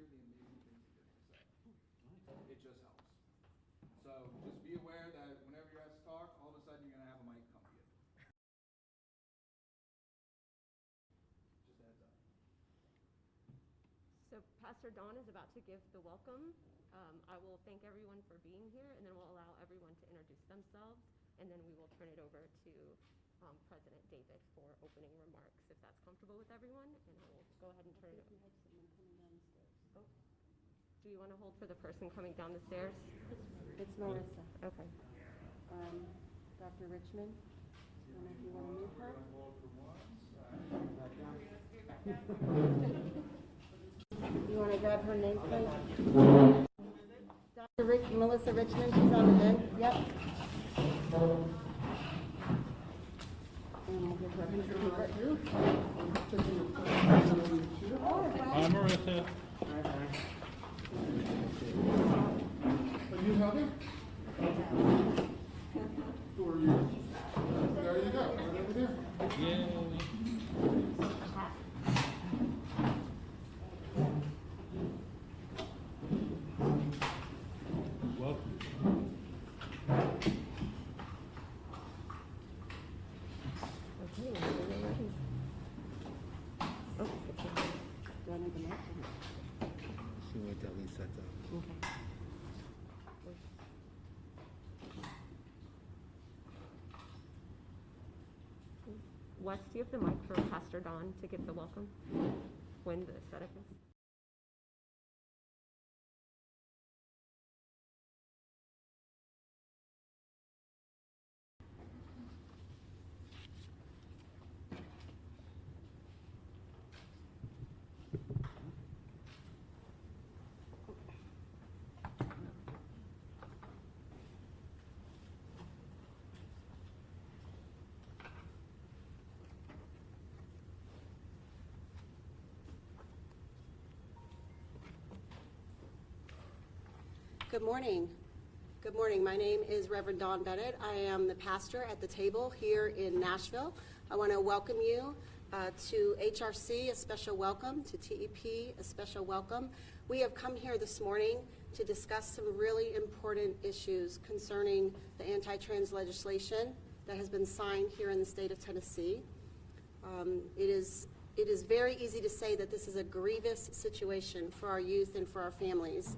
hear the amazing things that you're going to say. It just helps. So just be aware that whenever you're asked to talk, all of a sudden you're going to have a mic come to you. Just a heads up. So Pastor Dawn is about to give the welcome. I will thank everyone for being here, and then we'll allow everyone to introduce themselves, and then we will turn it over to President David for opening remarks, if that's comfortable with everyone, and I will go ahead and turn it over. We have someone coming down the stairs. Oh. Do you want to hold for the person coming down the stairs? It's Marissa. Okay. Dr. Richmond, I don't know if you want to move her. You want to grab her name, please? Dr. Melissa Richmond, she's on the end. Yep. And we'll give her a piece of paper. Hi, Marissa. Are you Heather? Who are you? There you go, right over there. Yay. Welcome. Okay, when you're ready. Oh, Do I need the mic? She wait till he sets up. okay. Wes, do you have the mic for Pastor Dawn to give the welcome when the setup is? Good morning. Good morning. My name is Reverend Dawn Bennett. I am the pastor at the table here in Nashville. I want to welcome you to HRC, a special welcome, to TEP, a special welcome. We have come here this morning to discuss some really important issues concerning the anti-trans legislation that has been signed here in the state of Tennessee. It is very easy to say that this is a grievous situation for our youth and for our families.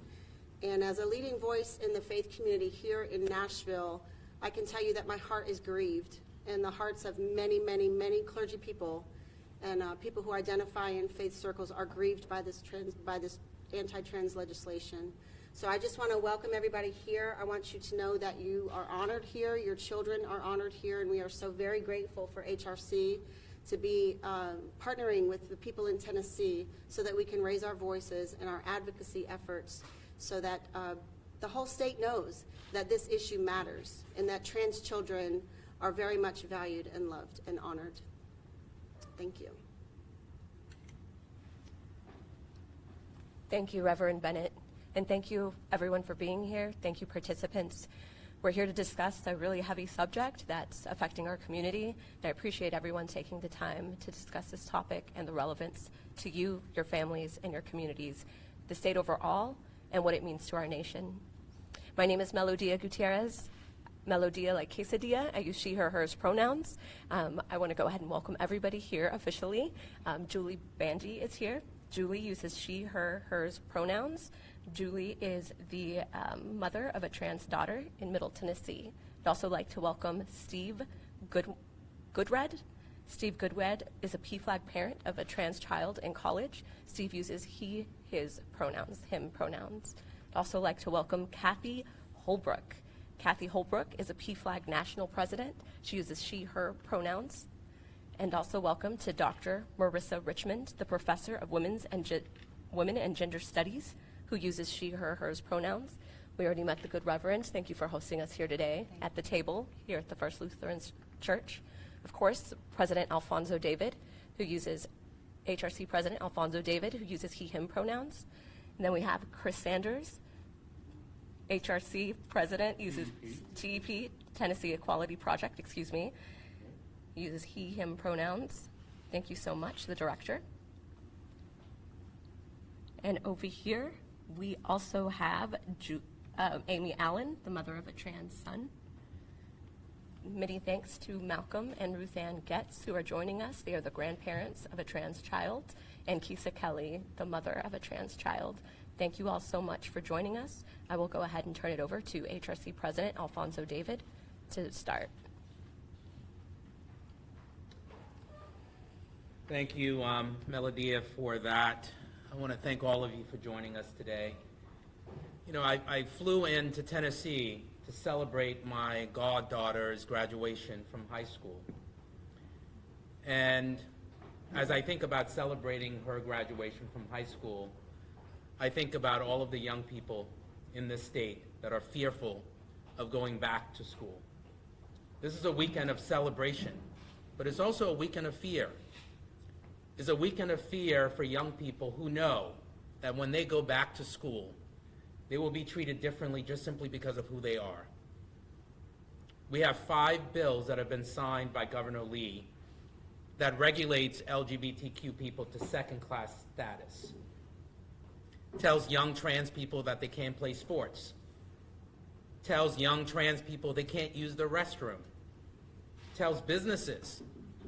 And as a leading voice in the faith community here in Nashville, I can tell you that my heart is grieved, and the hearts of many, many, many clergy people and people who identify in faith circles are grieved by this anti-trans legislation. So I just want to welcome everybody here. I want you to know that you are honored here, your children are honored here, and we are so very grateful for HRC to be partnering with the people in Tennessee so that we can raise our voices and our advocacy efforts so that the whole state knows that this issue matters and that trans children are very much valued and loved and honored. Thank you. Thank you, Reverend Bennett, and thank you everyone for being here. Thank you, participants. We're here to discuss a really heavy subject that's affecting our community, and I appreciate everyone taking the time to discuss this topic and the relevance to you, your families, and your communities, the state overall, and what it means to our nation. My name is Melodia Gutierrez. Melodia like quesadilla. I use she, her, hers pronouns. I want to go ahead and welcome everybody here officially. Julie Bandy is here. Julie uses she, her, hers pronouns. Julie is the mother of a trans daughter in Middle Tennessee. I'd also like to welcome Steve Goodred. Steve Goodred is a PFLAG parent of a trans child in college. Steve uses he, his pronouns, him pronouns. I'd also like to welcome Kathy Holbrook. Kathy Holbrook is a PFLAG national president. She uses she, her pronouns. And also welcome to Dr. Marissa Richmond, the professor of Women and Gender Studies, who uses she, her, hers pronouns. We already met the good reverend. Thank you for hosting us here today at the table here at the First Lutheran Church. Of course, President Alfonso David, who uses HRC President Alfonso David, who uses he, him pronouns. And then we have Chris Sanders, HRC President, uses TEP, Tennessee Equality Project, uses he, him pronouns. Thank you so much, the director. And over here, we also have Amy Allen, the mother of a trans son. Many thanks to Malcolm and Ruth Ann Getz, who are joining us. They are the grandparents of a trans child, and Kisa Kelly, the mother of a trans child. Thank you all so much for joining us. I will go ahead and turn it over to HRC President Alfonso David to start. Thank you, Melodia, for that. I want to thank all of you for joining us today. You know, I flew into Tennessee to celebrate my goddaughter's graduation from high school. And as I think about celebrating her graduation from high school, I think about all of the young people in this state that are fearful of going back to school. This is a weekend of celebration, but it's also a weekend of fear. It's a weekend of fear for young people who know that when they go back to school, they will be treated differently just simply because of who they are. We have 5 bills that have been signed by Governor Lee that regulates LGBTQ people to second-class status. Tells young trans people that they can't play sports. Tells young trans people they can't use the restroom. Tells businesses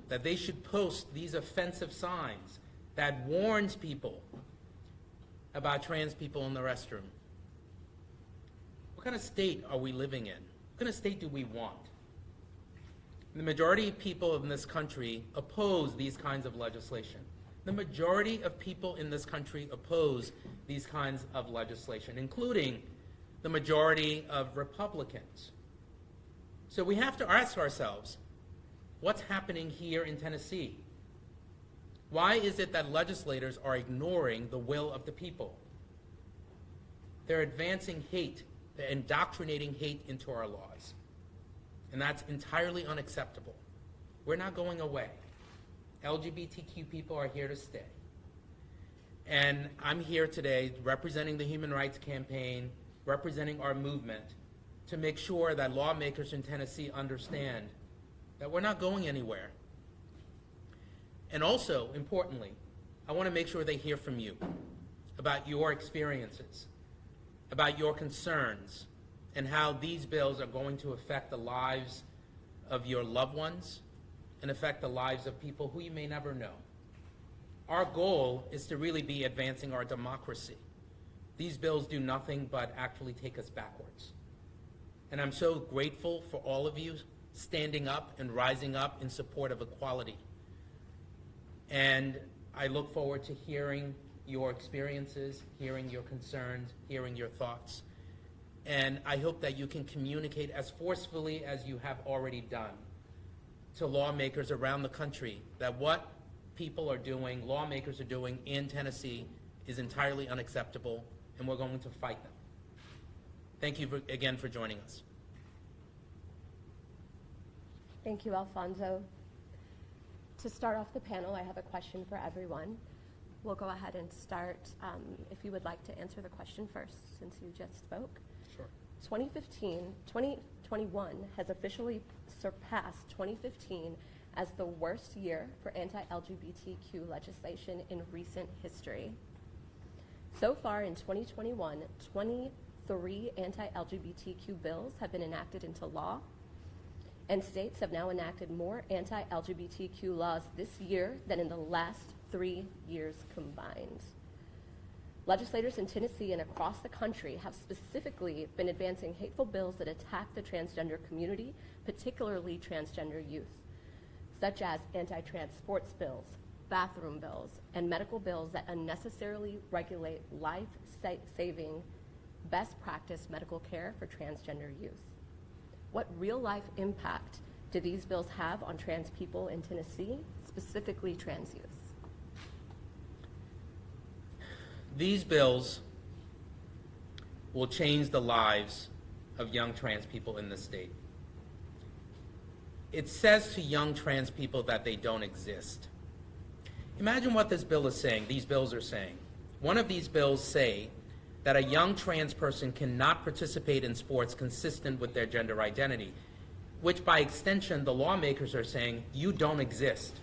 that they should post these offensive signs that warns people about trans people in the restroom. What kind of state are we living in? What kind of state do we want? The majority of people in this country oppose these kinds of legislation. The majority of people in this country oppose these kinds of legislation, including the majority of Republicans. So we have to ask ourselves, what's happening here in Tennessee? Why is it that legislators are ignoring the will of the people? They're advancing hate. They're indoctrinating hate into our laws. And that's entirely unacceptable. We're not going away. LGBTQ people are here to stay. And I'm here today representing the Human Rights Campaign, representing our movement, to make sure that lawmakers in Tennessee understand that we're not going anywhere. And also, importantly, I want to make sure they hear from you about your experiences, about your concerns, and how these bills are going to affect the lives of your loved ones and affect the lives of people who you may never know. Our goal is to really be advancing our democracy. These bills do nothing but actually take us backwards. And I'm so grateful for all of you standing up and rising up in support of equality. And I look forward to hearing your experiences, hearing your concerns, hearing your thoughts. And I hope that you can communicate as forcefully as you have already done to lawmakers around the country that what people are doing, lawmakers are doing in Tennessee is entirely unacceptable, and we're going to fight them. Thank you again for joining us. Thank you, Alfonso. To start off the panel, I have a question for everyone. We'll go ahead and start, if you would like to answer the question first, since you just spoke. Sure. 2021 has officially surpassed 2015 as the worst year for anti-LGBTQ legislation in recent history. So far in 2021, 23 anti-LGBTQ bills have been enacted into law, and states have now enacted more anti-LGBTQ laws this year than in the last 3 years combined. Legislators in Tennessee and across the country have specifically been advancing hateful bills that attack the transgender community, particularly transgender youth, such as anti-trans sports bills, bathroom bills, and medical bills that unnecessarily regulate life-saving, best practice medical care for transgender youth. What real-life impact do these bills have on trans people in Tennessee, specifically trans youth? These bills will change the lives of young trans people in the state. It says to young trans people that they don't exist. Imagine what this bill is saying, these bills are saying. One of these bills say that a young trans person cannot participate in sports consistent with their gender identity, which by extension, the lawmakers are saying, you don't exist.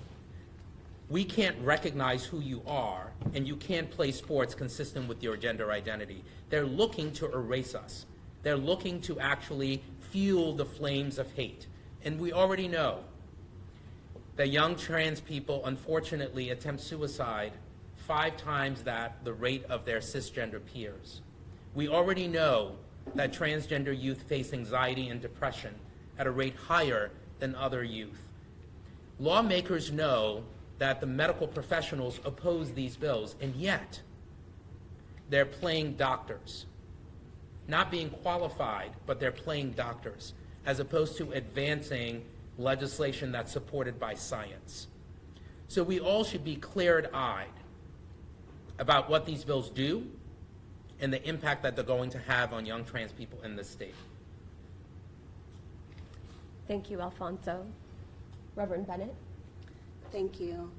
we can't recognize who you are, and you can't play sports consistent with your gender identity. They're looking to erase us. They're looking to actually fuel the flames of hate. And we already know that young trans people, unfortunately, attempt suicide 5 times the rate of their cisgender peers. We already know that transgender youth face anxiety and depression at a rate higher than other youth. Lawmakers know that the medical professionals oppose these bills, and yet they're playing doctors. Not being qualified, but they're playing doctors, as opposed to advancing legislation that's supported by science. So we all should be clear-eyed about what these bills do and the impact that they're going to have on young trans people in this state. Thank you, Alfonso. Reverend Bennett. Thank you.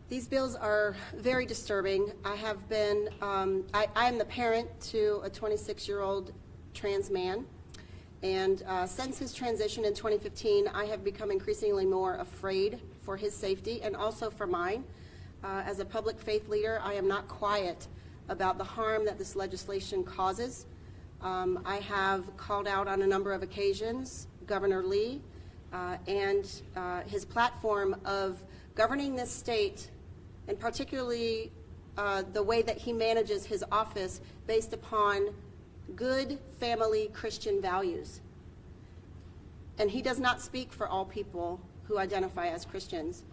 These bills are very disturbing. I have been, I am the parent to a 26-year-old trans man, and since his transition in 2015, I have become increasingly more afraid for his safety and also for mine. As a public faith leader, I am not quiet about the harm that this legislation causes. I have called out on a number of occasions Governor Lee and his platform of governing this state, and particularly the way that he manages his office based upon good family Christian values. And he does not speak for all people who identify as Christians.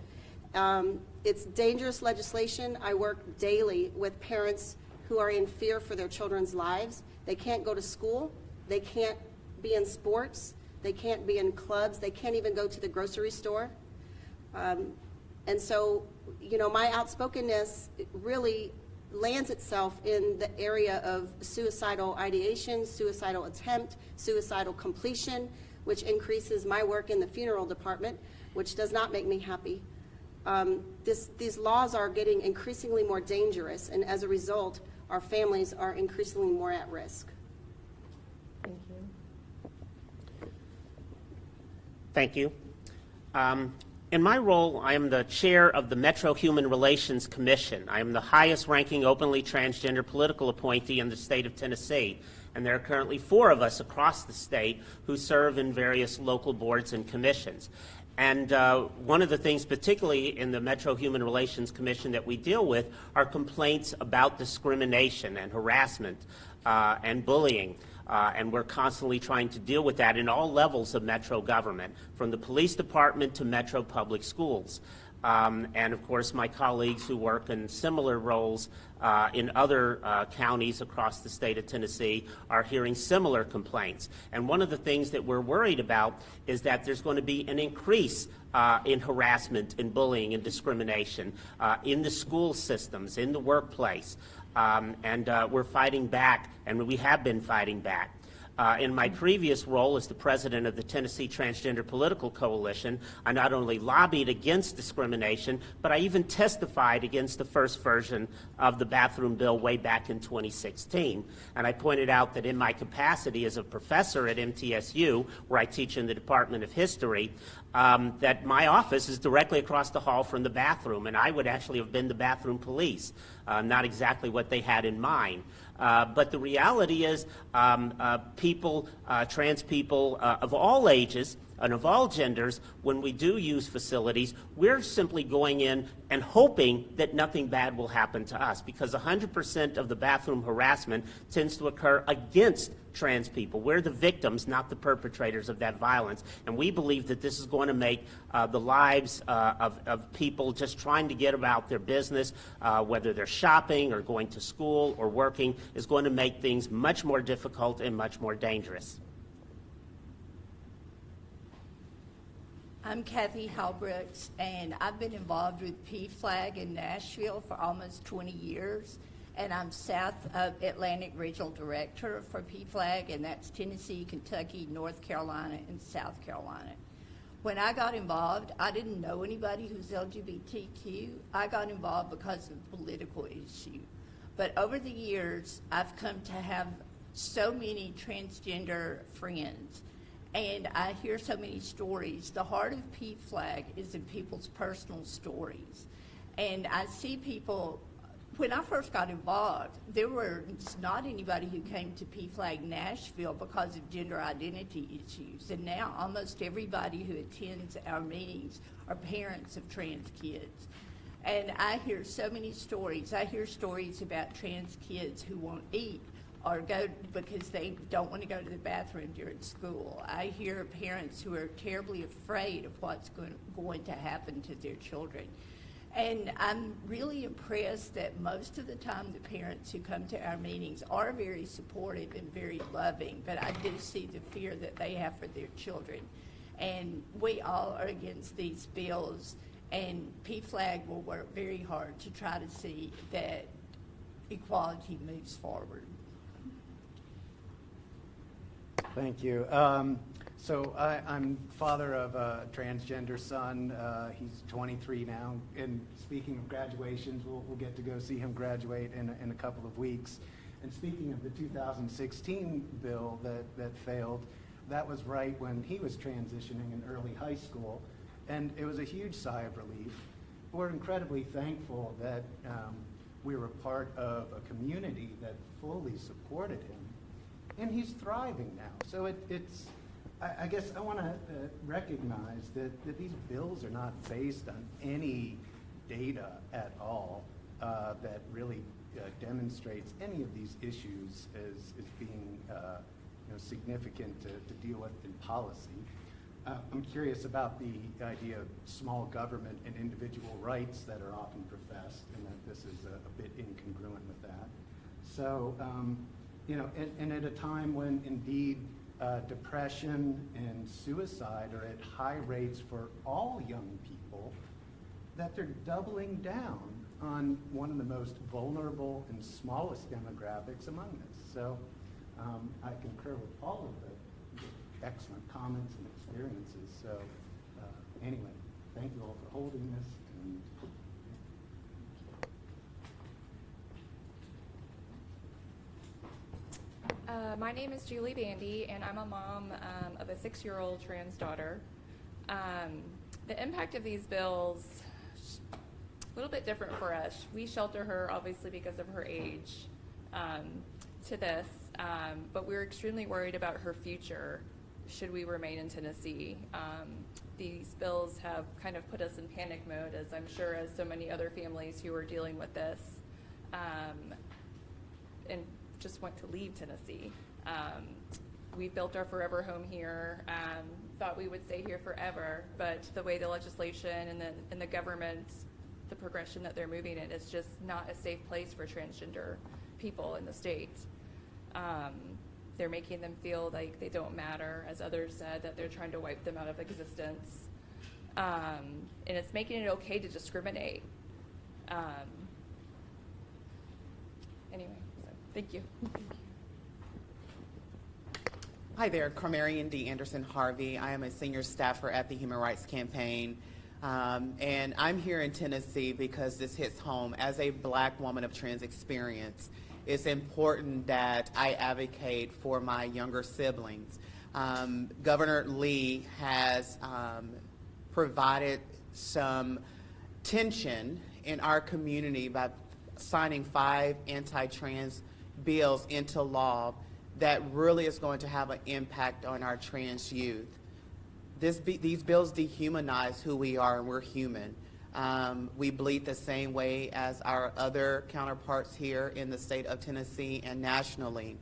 It's dangerous legislation. I work daily with parents who are in fear for their children's lives. They can't go to school. They can't be in sports. They can't be in clubs. They can't even go to the grocery store. And so, you know, my outspokenness really lands itself in the area of suicidal ideation, suicidal attempt, suicidal completion, which increases my work in the funeral department, which does not make me happy. These laws are getting increasingly more dangerous, and as a result, our families are increasingly more at risk. Thank you. Thank you. In my role, I am the chair of the Metro Human Relations Commission. I am the highest ranking openly transgender political appointee in the state of Tennessee, and there are currently 4 of us across the state who serve in various local boards and commissions. And one of the things, particularly in the Metro Human Relations Commission, that we deal with are complaints about discrimination and harassment and bullying. And we're constantly trying to deal with that in all levels of Metro government, from the police department to Metro public schools. And of course, my colleagues who work in similar roles in other counties across the state of Tennessee are hearing similar complaints. And one of the things that we're worried about is that there's going to be an increase in harassment and bullying and discrimination in the school systems, in the workplace. And we're fighting back, and we have been fighting back. In my previous role as the president of the Tennessee Transgender Political Coalition, I not only lobbied against discrimination, but I even testified against the first version of the bathroom bill way back in 2016. And I pointed out that in my capacity as a professor at MTSU, where I teach in the Department of History, that my office is directly across the hall from the bathroom, and I would actually have been the bathroom police, not exactly what they had in mind. But the reality is people, trans people of all ages and of all genders, when we do use facilities, we're simply going in and hoping that nothing bad will happen to us, because 100% of the bathroom harassment tends to occur against trans people. We're the victims, not the perpetrators of that violence. And we believe that this is going to make the lives of people just trying to get about their business, whether they're shopping or going to school or working, is going to make things much more difficult and much more dangerous. I'm Kathy Halbrooks, and I've been involved with PFLAG in Nashville for almost 20 years, and I'm South Atlantic Regional Director for PFLAG, and that's Tennessee, Kentucky, North Carolina, and South Carolina. When I got involved, I didn't know anybody who's LGBTQ. I got involved because of a political issue. But over the years, I've come to have so many transgender friends, and I hear so many stories. The heart of PFLAG is in people's personal stories. And I see people, when I first got involved, there was not anybody who came to PFLAG Nashville because of gender identity issues. And now almost everybody who attends our meetings are parents of trans kids. And I hear so many stories. I hear stories about trans kids who won't eat or go because they don't want to go to the bathroom during school. I hear parents who are terribly afraid of what's going to happen to their children. And I'm really impressed that most of the time the parents who come to our meetings are very supportive and very loving, but I do see the fear that they have for their children. And we all are against these bills, and PFLAG will work very hard to try to see that equality moves forward. Thank you. So I'm father of a transgender son. He's 23 now. And speaking of graduations, we'll get to go see him graduate in a couple of weeks. And speaking of the 2016 bill that failed, that was right when he was transitioning in early high school. And it was a huge sigh of relief. We're incredibly thankful that we were part of a community that fully supported him. And he's thriving now. So I guess I want to recognize that these bills are not based on any data at all that really demonstrates any of these issues as being significant to deal with in policy. I'm curious about the idea of small government and individual rights that are often professed, and that this is a bit incongruent with that. So, and at a time when indeed depression and suicide are at high rates for all young people, that they're doubling down on one of the most vulnerable and smallest demographics among us. So I concur with all of the excellent comments and experiences. So anyway, thank you all for holding this. And my name is Julie Bandy, and I'm a mom of a 6-year-old trans daughter. The impact of these bills, a little bit different for us. We shelter her, obviously, because of her age to this, but we're extremely worried about her future should we remain in Tennessee. These bills have kind of put us in panic mode, as I'm sure as so many other families who are dealing with this, and just want to leave Tennessee. We built our forever home here, thought we would stay here forever, but the way the legislation and the government, the progression that they're moving in, is just not a safe place for transgender people in the state. They're making them feel like they don't matter, as others said, that they're trying to wipe them out of existence. And it's making it okay to discriminate. Anyway, so thank you. Hi there, Carmarian D. Anderson Harvey. I am a senior staffer at the Human Rights Campaign. And I'm here in Tennessee because this hits home. As a Black woman of trans experience, it's important that I advocate for my younger siblings. Governor Lee has provided some tension in our community by signing 5 anti-trans bills into law that really is going to have an impact on our trans youth. These bills dehumanize who we are, and we're human. We bleed the same way as our other counterparts here in the state of Tennessee and nationally.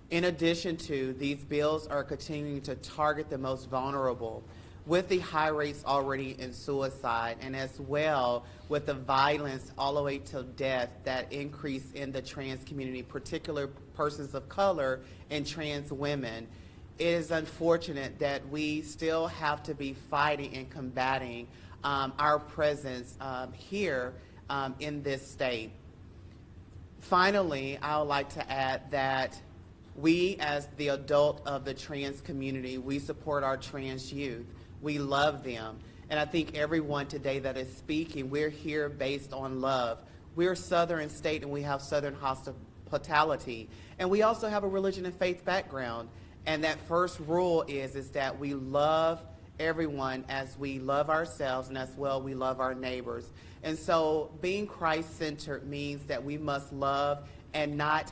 In addition to, these bills are continuing to target the most vulnerable, with the high rates already in suicide, and as well with the violence all the way to death that increase in the trans community, particular persons of color and trans women. It is unfortunate that we still have to be fighting and combating our presence here in this state. Finally, I would like to add that we, as the adult of the trans community, we support our trans youth. We love them. And I think everyone today that is speaking, we're here based on love. We're Southern state, and we have Southern hospitality. And we also have a religion and faith background. And that first rule is that we love everyone as we love ourselves, and as well we love our neighbors. And so being Christ-centered means that we must love and not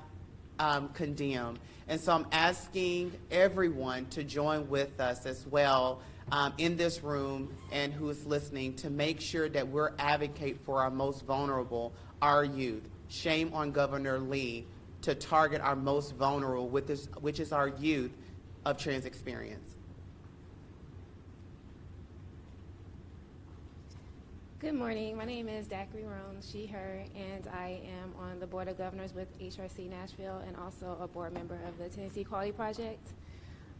condemn. And so I'm asking everyone to join with us as well in this room and who is listening to make sure that we're advocate for our most vulnerable, our youth. Shame on Governor Lee to target our most vulnerable, which is our youth of trans experience. Good morning. My name is Dacry Roan, she, her, and I am on the Board of Governors with HRC Nashville and also a board member of the Tennessee Equality Project.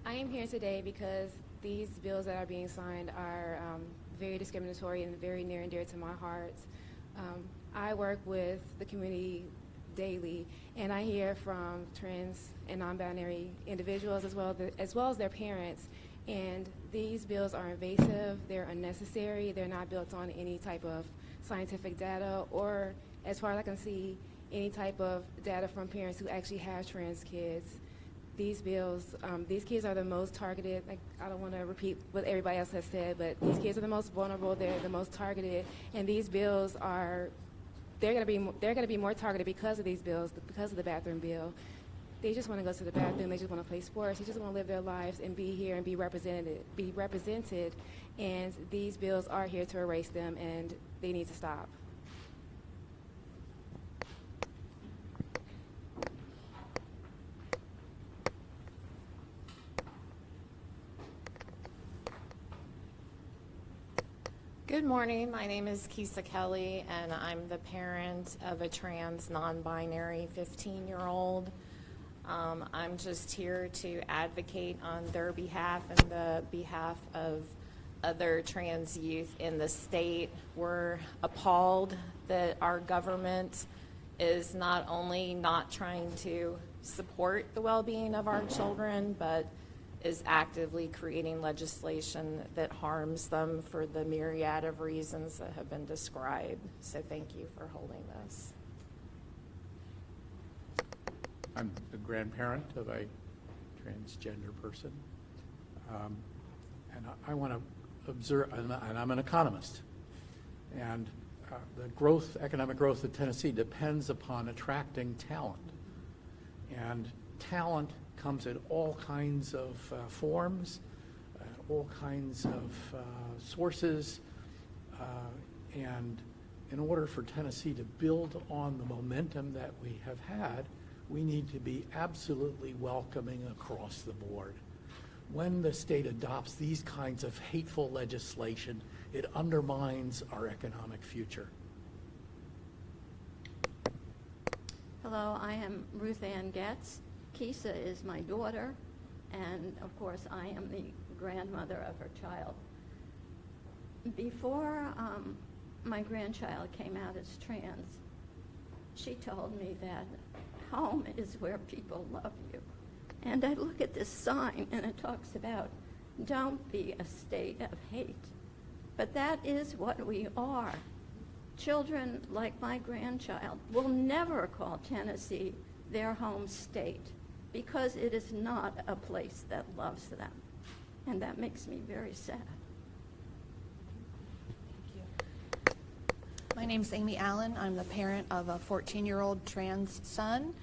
I am here today because these bills that are being signed are very discriminatory and very near and dear to my heart. I work with the community daily, and I hear from trans and non-binary individuals as well as their parents. And these bills are invasive, they're unnecessary, they're not built on any type of scientific data or, as far as I can see, any type of data from parents who actually have trans kids. These bills, these kids are the most targeted. Like, I don't want to repeat what everybody else has said, but these kids are the most vulnerable, they're the most targeted, and these bills are, they're going to be more targeted because of these bills, because of the bathroom bill. They just want to go to the bathroom. They just want to play sports. They just want to live their lives and be here and be represented. And these bills are here to erase them, and they need to stop. Good morning. My name is Kisa Kelly, and I'm the parent of a trans non-binary 15-year-old. I'm just here to advocate on their behalf and the behalf of other trans youth in the state. We're appalled that our government is not only not trying to support the well-being of our children, but is actively creating legislation that harms them for the myriad of reasons that have been described. So thank you for holding this. I'm the grandparent of a transgender person, and I want to observe, and I'm an economist, and the economic growth of Tennessee depends upon attracting talent, and talent comes in all kinds of forms, all kinds of sources, and in order for Tennessee to build on the momentum that we have had, we need to be absolutely welcoming across the board. When the state adopts these kinds of hateful legislation, it undermines our economic future. Hello, I am Ruth Ann Getz. Kisa is my daughter, and of course I am the grandmother of her child. Before my grandchild came out as trans, she told me that home is where people love you. And I look at this sign and it talks about don't be a state of hate. But that is what we are. Children like my grandchild will never call Tennessee their home state because it is not a place that loves them. And that makes me very sad. My name's Amy Allen. I'm the parent of a 14-year-old trans son.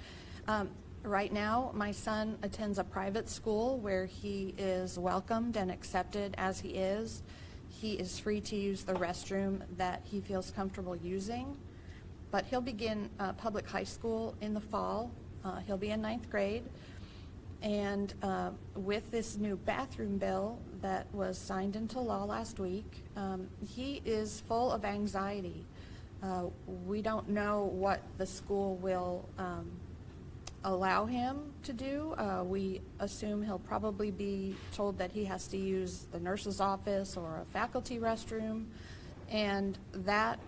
Right now, my son attends a private school where he is welcomed and accepted as he is. He is free to use the restroom that he feels comfortable using. But he'll begin public high school in the fall. He'll be in 9th grade. And with this new bathroom bill that was signed into law last week, he is full of anxiety. We don't know what the school will allow him to do. We assume he'll probably be told that he has to use the nurse's office or a faculty restroom, and that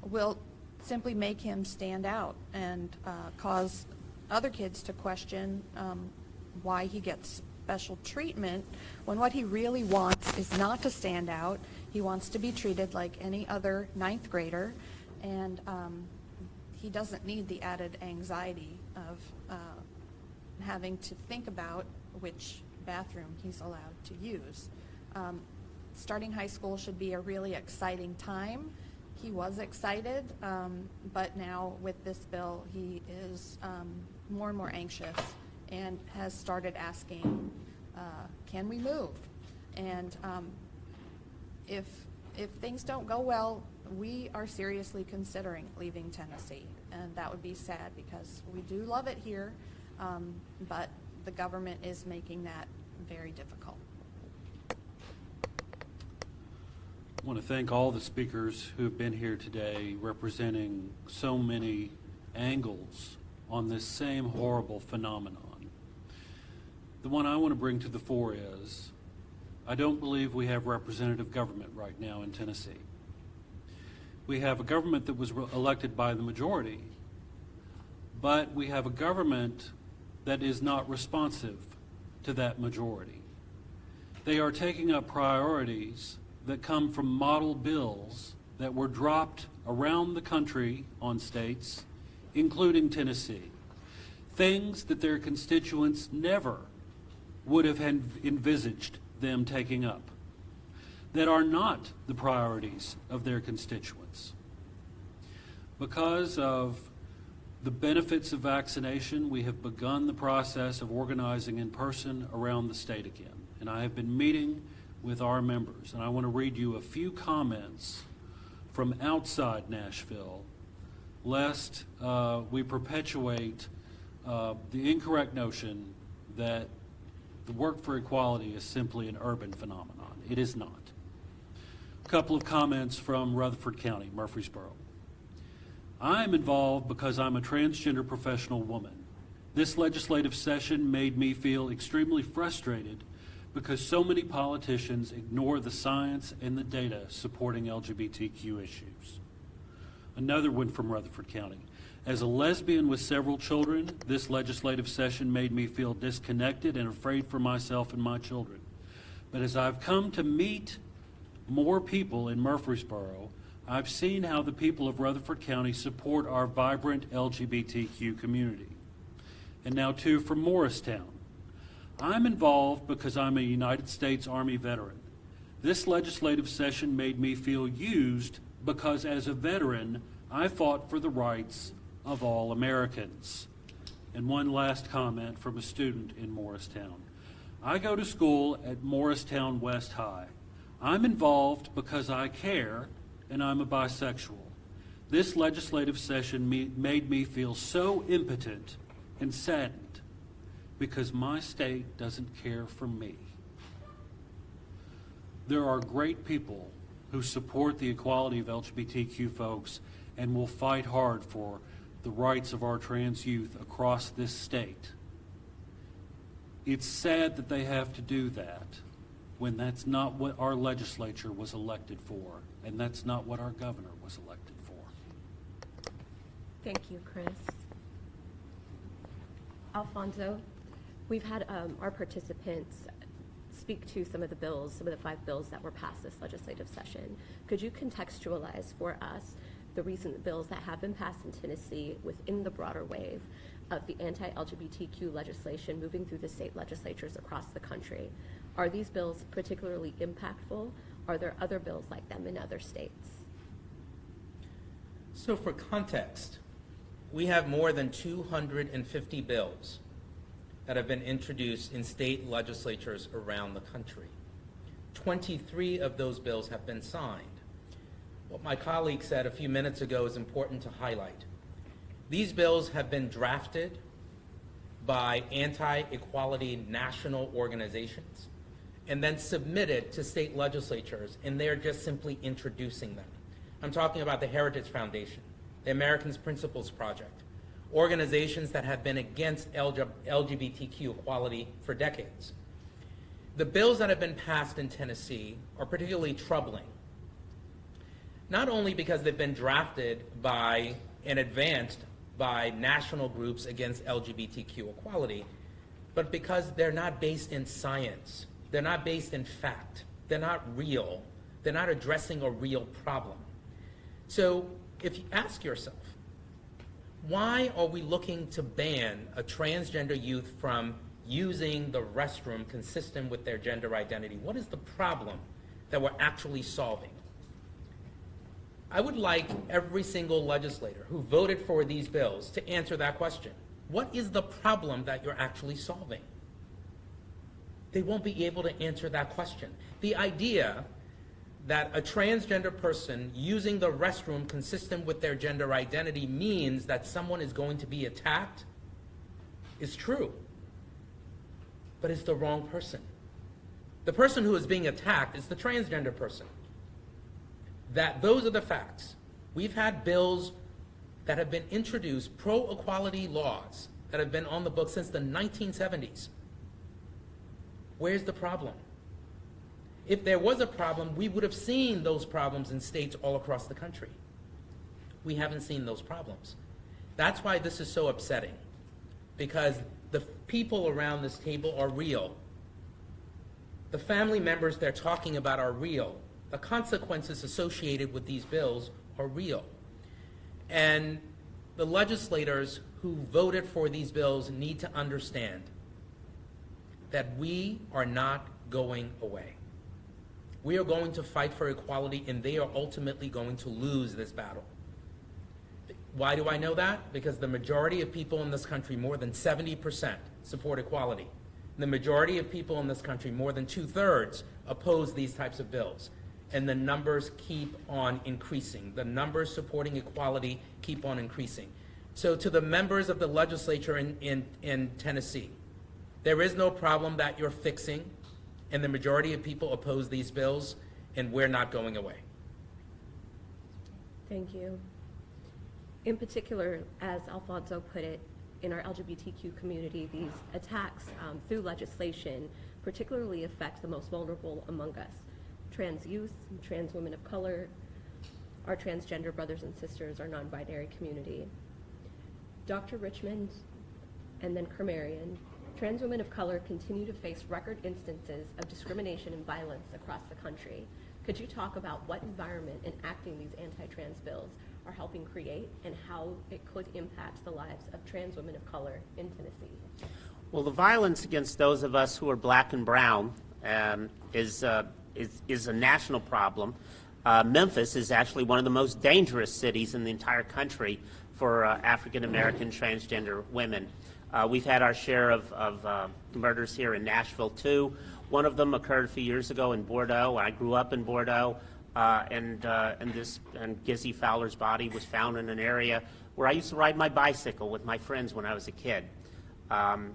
will simply make him stand out and cause other kids to question why he gets special treatment when what he really wants is not to stand out. He wants to be treated like any other 9th grader, and he doesn't need the added anxiety of having to think about which bathroom he's allowed to use. Starting high school should be a really exciting time. He was excited, but now with this bill, he is more and more anxious and has started asking, can we move? And if things don't go well, we are seriously considering leaving Tennessee. And that would be sad because we do love it here, but the government is making that very difficult. I want to thank all the speakers who have been here today representing so many angles on this same horrible phenomenon. The one I want to bring to the fore is, I don't believe we have representative government right now in Tennessee. We have a government that was elected by the majority, but we have a government that is not responsive to that majority. They are taking up priorities that come from model bills that were dropped around the country on states, including Tennessee. Things that their constituents never would have envisaged them taking up, that are not the priorities of their constituents. Because of the benefits of vaccination, we have begun the process of organizing in person around the state again. And I have been meeting with our members, and I want to read you a few comments from outside Nashville, lest we perpetuate the incorrect notion that the work for equality is simply an urban phenomenon. It is not. A couple of comments from Rutherford County, Murfreesboro. I am involved because I'm a transgender professional woman. This legislative session made me feel extremely frustrated because so many politicians ignore the science and the data supporting LGBTQ issues. Another one from Rutherford County. As a lesbian with several children, this legislative session made me feel disconnected and afraid for myself and my children. But as I've come to meet more people in Murfreesboro, I've seen how the people of Rutherford County support our vibrant LGBTQ community. And now two from Morristown. I'm involved because I'm a United States Army veteran. This legislative session made me feel used because as a veteran, I fought for the rights of all Americans. And one last comment from a student in Morristown. I go to school at Morristown West High. I'm involved because I care and I'm a bisexual. This legislative session made me feel so impotent and saddened because my state doesn't care for me. There are great people who support the equality of LGBTQ folks and will fight hard for the rights of our trans youth across this state. It's sad that they have to do that when that's not what our legislature was elected for, and that's not what our governor was elected for. Thank you, Chris. Alfonso, we've had our participants speak to some of the bills, some of the 5 bills that were passed this legislative session. Could you contextualize for us the recent bills that have been passed in Tennessee within the broader wave of the anti-LGBTQ legislation moving through the state legislatures across the country? Are these bills particularly impactful? Are there other bills like them in other states? So for context, we have more than 250 bills that have been introduced in state legislatures around the country. 23 of those bills have been signed. What my colleague said a few minutes ago is important to highlight. These bills have been drafted by anti-equality national organizations and then submitted to state legislatures, and they're just simply introducing them. I'm talking about the Heritage Foundation, the Americans Principles Project, organizations that have been against LGBTQ equality for decades. The bills that have been passed in Tennessee are particularly troubling, not only because they've been drafted by and advanced by national groups against LGBTQ equality, but because they're not based in science. They're not based in fact. They're not real. They're not addressing a real problem. So if you ask yourself, why are we looking to ban a transgender youth from using the restroom consistent with their gender identity? What is the problem that we're actually solving? I would like every single legislator who voted for these bills to answer that question. What is the problem that you're actually solving? They won't be able to answer that question. The idea that a transgender person using the restroom consistent with their gender identity means that someone is going to be attacked is true, but it's the wrong person. The person who is being attacked is the transgender person. Those are the facts. We've had bills that have been introduced, pro-equality laws that have been on the books since the 1970s. Where's the problem? If there was a problem, we would have seen those problems in states all across the country. We haven't seen those problems. That's why this is so upsetting, because the people around this table are real. The family members they're talking about are real. The consequences associated with these bills are real. And the legislators who voted for these bills need to understand that we are not going away. We are going to fight for equality, and they are ultimately going to lose this battle. Why do I know that? Because the majority of people in this country, more than 70%, support equality. The majority of people in this country, more than 2/3, oppose these types of bills. And the numbers keep on increasing. The numbers supporting equality keep on increasing. So to the members of the legislature in Tennessee, there is no problem that you're fixing, and the majority of people oppose these bills, and we're not going away. Thank you. In particular, as Alfonso put it, in our LGBTQ community, these attacks through legislation particularly affect the most vulnerable among us: trans youth, trans women of color, our transgender brothers and sisters, our non-binary community. Dr. Richmond and then Kermarian, trans women of color continue to face record instances of discrimination and violence across the country. Could you talk about what environment enacting these anti-trans bills are helping create and how it could impact the lives of trans women of color in Tennessee? Well, the violence against those of us who are black and brown is a national problem. Memphis is actually one of the most dangerous cities in the entire country for African American transgender women. We've had our share of murders here in Nashville too. One of them occurred a few years ago in Bordeaux. I grew up in Bordeaux, and Gizzy Fowler's body was found in an area where I used to ride my bicycle with my friends when I was a kid. And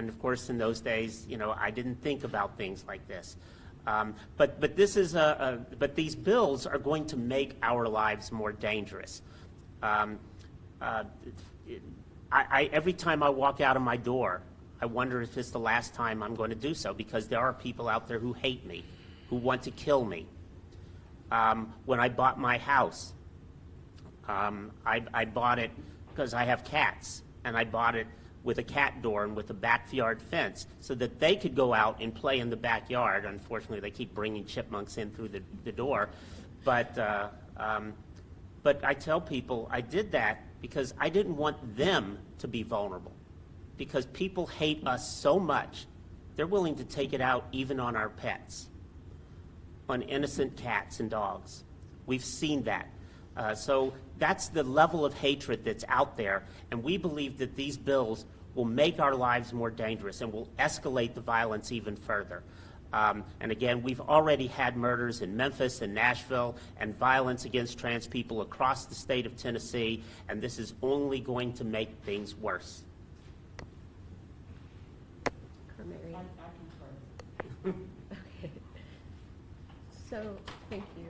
of course, in those days, I didn't think about things like this. But these bills are going to make our lives more dangerous. Every time I walk out of my door, I wonder if it's the last time I'm going to do so, because there are people out there who hate me, who want to kill me. When I bought my house, I bought it because I have cats, and I bought it with a cat door and with a backyard fence so that they could go out and play in the backyard. Unfortunately, they keep bringing chipmunks in through the door. But I tell people I did that because I didn't want them to be vulnerable. Because people hate us so much, they're willing to take it out even on our pets, on innocent cats and dogs. We've seen that. So that's the level of hatred that's out there, and we believe that these bills will make our lives more dangerous and will escalate the violence even further. And again, we've already had murders in Memphis and Nashville and violence against trans people across the state of Tennessee, and this is only going to make things worse. Okay. So, thank you.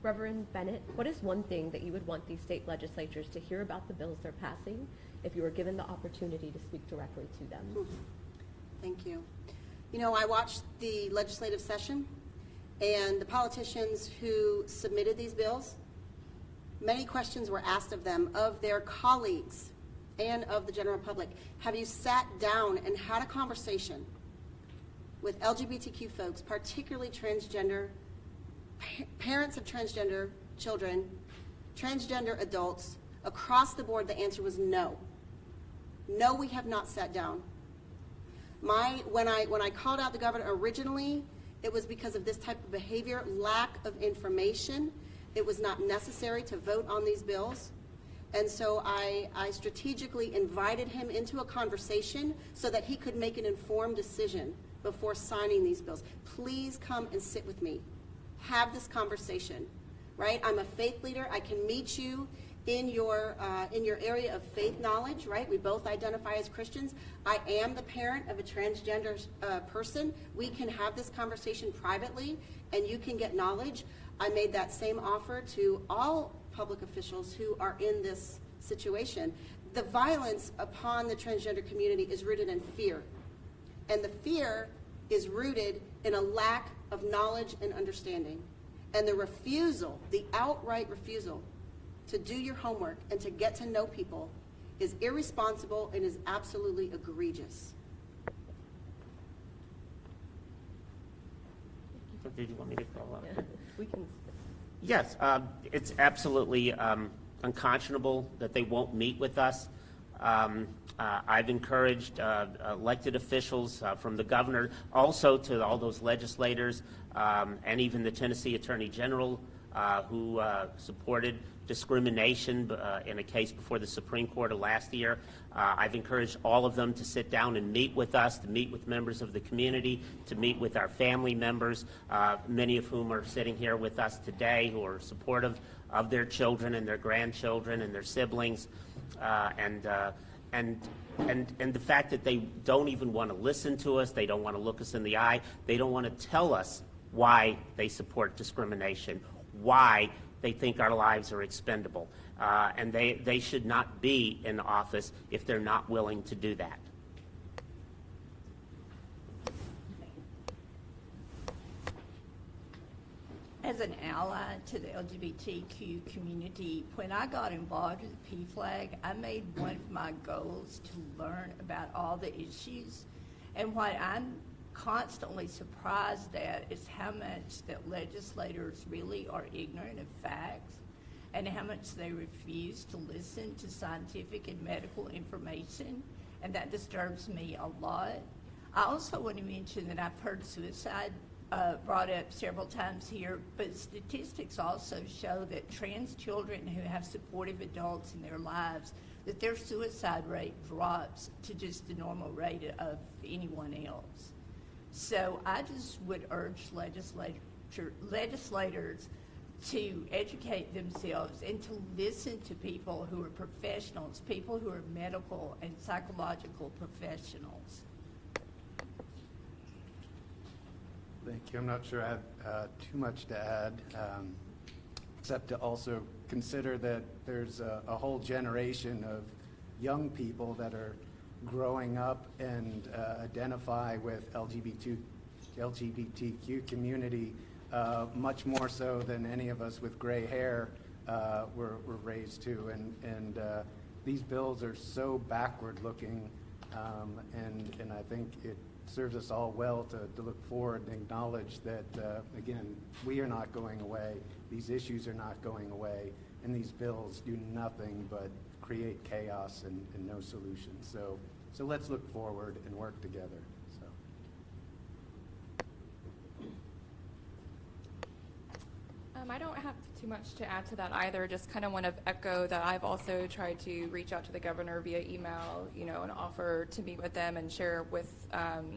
Reverend Bennett, what is one thing that you would want these state legislatures to hear about the bills they're passing if you were given the opportunity to speak directly to them? Thank you. I watched the legislative session, and the politicians who submitted these bills, many questions were asked of them, of their colleagues, and of the general public. Have you sat down and had a conversation with LGBTQ folks, particularly transgender, parents of transgender children, transgender adults? Across the board, the answer was no. No, we have not sat down. When I called out the governor originally, it was because of this type of behavior, lack of information. It was not necessary to vote on these bills. And so I strategically invited him into a conversation so that he could make an informed decision before signing these bills. Please come and sit with me. Have this conversation, right? I'm a faith leader. I can meet you in your area of faith knowledge, right? We both identify as Christians. I am the parent of a transgender person. We can have this conversation privately, and you can get knowledge. I made that same offer to all public officials who are in this situation. The violence upon the transgender community is rooted in fear. And the fear is rooted in a lack of knowledge and understanding. And the refusal, the outright refusal to do your homework and to get to know people is irresponsible and is absolutely egregious. Did you want me to follow up? Yeah, we can. Yes, it's absolutely unconscionable that they won't meet with us. I've encouraged elected officials from the governor, also to all those legislators, and even the Tennessee Attorney General who supported discrimination in a case before the Supreme Court of last year. I've encouraged all of them to sit down and meet with us, to meet with members of the community, to meet with our family members, many of whom are sitting here with us today, who are supportive of their children and their grandchildren and their siblings, and the fact that they don't even want to listen to us, they don't want to look us in the eye, they don't want to tell us why they support discrimination, why they think our lives are expendable. And they should not be in office if they're not willing to do that. As an ally to the LGBTQ community, when I got involved with PFLAG, I made one of my goals to learn about all the issues. And what I'm constantly surprised at is how much that legislators really are ignorant of facts and how much they refuse to listen to scientific and medical information, and that disturbs me a lot. I also want to mention that I've heard suicide brought up several times here, but statistics also show that trans children who have supportive adults in their lives, that their suicide rate drops to just the normal rate of anyone else. So I just would urge legislators to educate themselves and to listen to people who are professionals, people who are medical and psychological professionals. Thank you. I'm not sure I have too much to add, except to also consider that there's a whole generation of young people that are growing up and identify with LGBTQ community much more so than any of us with gray hair were raised to. And these bills are so backward looking, and I think it serves us all well to look forward and acknowledge that, again, we are not going away, these issues are not going away, and these bills do nothing but create chaos and no solution. So let's look forward and work together. I don't have too much to add to that either. Just kind of want to echo that I've also tried to reach out to the governor via email, and offer to meet with them and share with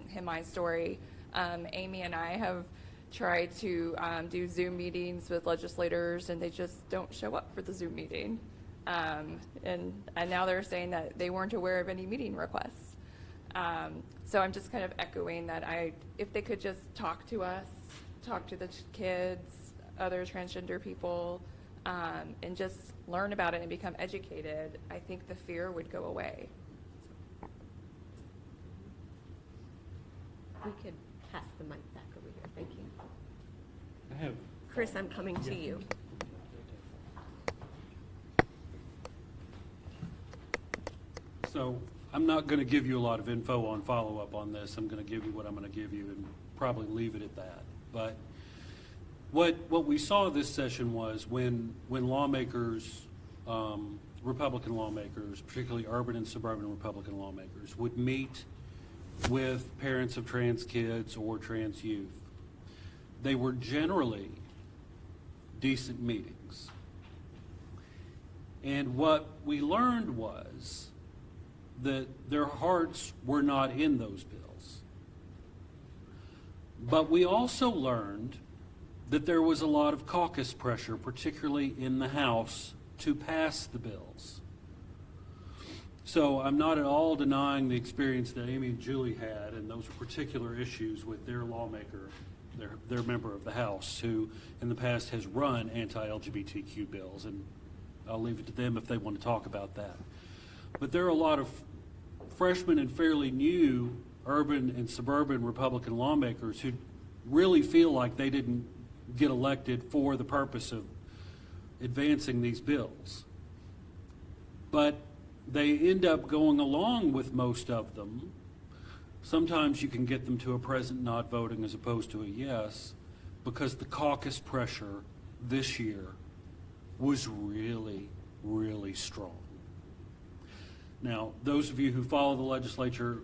him my story. Amy and I have tried to do Zoom meetings with legislators, and they just don't show up for the Zoom meeting. And now they're saying that they weren't aware of any meeting requests. So I'm just kind of echoing that if they could just talk to us, talk to the kids, other transgender people, and just learn about it and become educated, I think the fear would go away. We could pass the mic back over here. Thank you. I have. Chris, I'm coming to you. So I'm not going to give you a lot of info on follow-up on this. I'm going to give you what I'm going to give you and probably leave it at that. But what we saw this session was when lawmakers, Republican lawmakers, particularly urban and suburban Republican lawmakers, would meet with parents of trans kids or trans youth. They were generally decent meetings. And what we learned was that their hearts were not in those bills. But we also learned that there was a lot of caucus pressure, particularly in the House, to pass the bills. So I'm not at all denying the experience that Amy and Julie had, and those particular issues with their lawmaker, their member of the House, who in the past has run anti-LGBTQ bills, and I'll leave it to them if they want to talk about that. But there are a lot of freshmen and fairly new urban and suburban Republican lawmakers who really feel like they didn't get elected for the purpose of advancing these bills. But they end up going along with most of them. Sometimes you can get them to a present not voting as opposed to a yes, because the caucus pressure this year was really, really strong. Now, those of you who follow the legislature,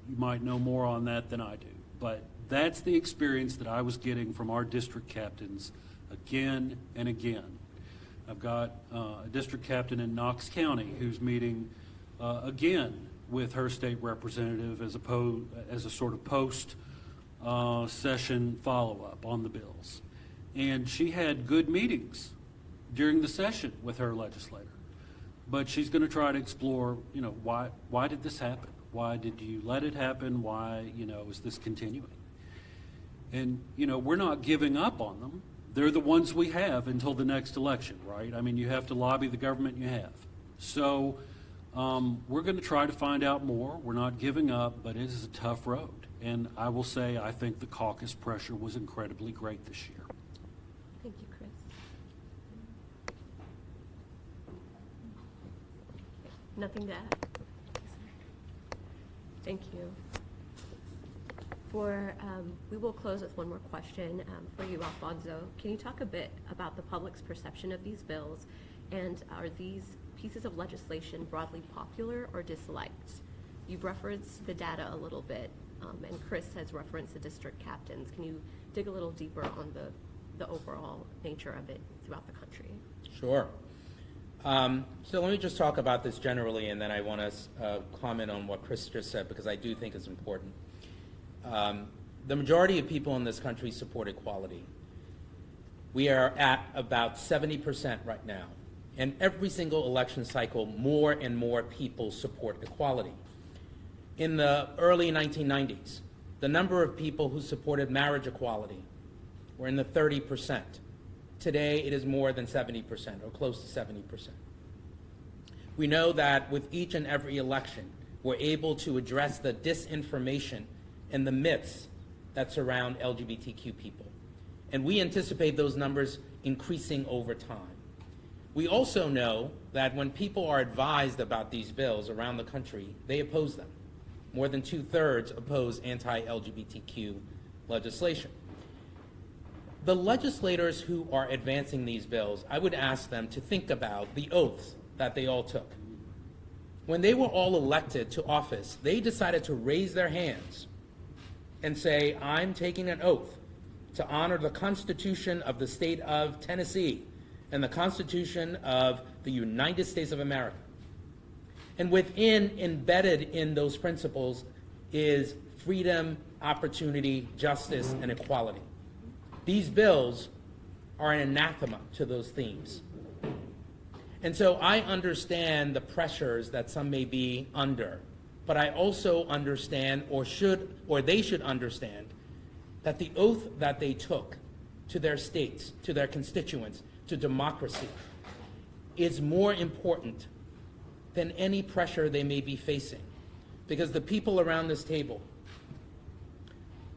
you might know more on that than I do, but that's the experience that I was getting from our district captains again and again. I've got a district captain in Knox County who's meeting again with her state representative as a sort of post-session follow-up on the bills. And she had good meetings during the session with her legislator. But she's going to try to explore, why did this happen? Why did you let it happen? Why, is this continuing? And, we're not giving up on them. They're the ones we have until the next election, right? I mean, you have to lobby the government you have. So we're going to try to find out more. We're not giving up, but it is a tough road. And I will say, I think the caucus pressure was incredibly great this year. Thank you, Chris. Nothing to add. Thank you. We will close with one more question for you, Alfonso. Can you talk a bit about the public's perception of these bills, and are these pieces of legislation broadly popular or disliked? You've referenced the data a little bit, and Chris has referenced the district captains. Can you dig a little deeper on the overall nature of it throughout the country? Sure. So let me just talk about this generally, and then I want to comment on what Chris just said, because I do think it's important. The majority of people in this country support equality. We are at about 70% right now. And every single election cycle, more and more people support equality. In the early 1990s, the number of people who supported marriage equality were in the 30%. Today, it is more than 70%, or close to 70%. We know that with each and every election, we're able to address the disinformation and the myths that surround LGBTQ people. And we anticipate those numbers increasing over time. We also know that when people are advised about these bills around the country, they oppose them. More than 2/3 oppose anti-LGBTQ legislation. The legislators who are advancing these bills, I would ask them to think about the oaths that they all took. When they were all elected to office, they decided to raise their hands and say, I'm taking an oath to honor the Constitution of the state of Tennessee and the Constitution of the United States of America. And embedded in those principles is freedom, opportunity, justice, and equality. These bills are an anathema to those themes. And so I understand the pressures that some may be under, but I also understand, or they should understand, that the oath that they took to their states, to their constituents, to democracy, is more important than any pressure they may be facing. Because the people around this table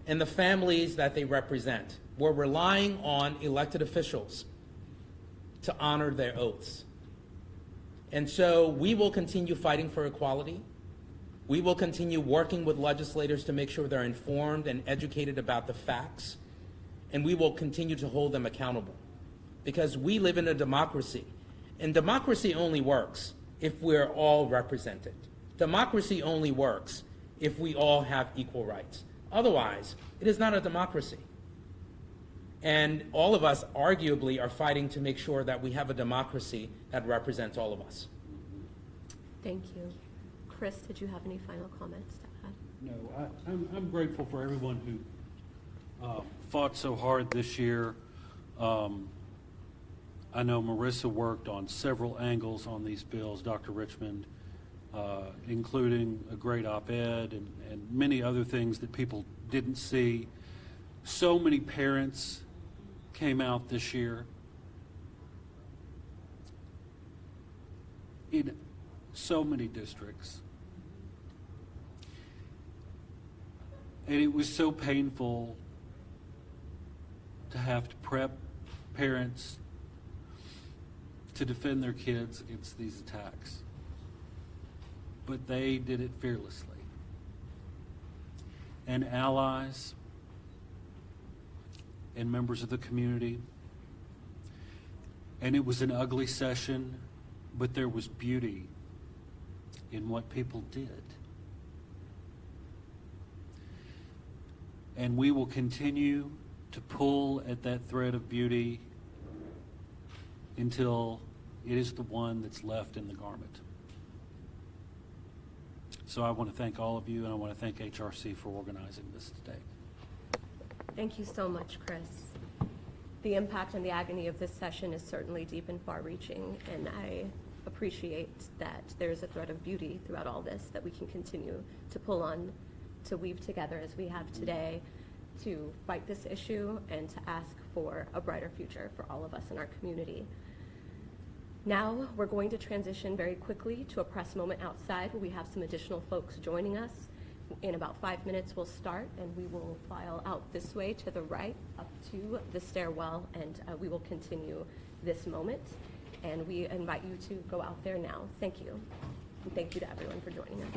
and the families that they represent were relying on elected officials to honor their oaths. And so we will continue fighting for equality. We will continue working with legislators to make sure they're informed and educated about the facts. And we will continue to hold them accountable. Because we live in a democracy. And democracy only works if we're all represented. Democracy only works if we all have equal rights. Otherwise, it is not a democracy. And all of us arguably are fighting to make sure that we have a democracy that represents all of us. Thank you. Chris, did you have any final comments to add? No, I'm grateful for everyone who fought so hard this year. I know Marissa worked on several angles on these bills, Dr. Richmond, including a great op-ed and many other things that people didn't see. So many parents came out this year in so many districts. And it was so painful to have to prep parents to defend their kids against these attacks. But they did it fearlessly. And allies and members of the community. And it was an ugly session, but there was beauty in what people did. And we will continue to pull at that thread of beauty until it is the one that's left in the garment. So I want to thank all of you, and I want to thank HRC for organizing this today. Thank you so much, Chris. The impact and the agony of this session is certainly deep and far-reaching, and I appreciate that there's a thread of beauty throughout all this that we can continue to pull on, to weave together as we have today, to fight this issue and to ask for a brighter future for all of us in our community. Now we're going to transition very quickly to a press moment outside where we have some additional folks joining us. In about 5 minutes we'll start, and we will file out this way to the right up to the stairwell, and we will continue this moment. And we invite you to go out there now. Thank you. And thank you to everyone for joining us.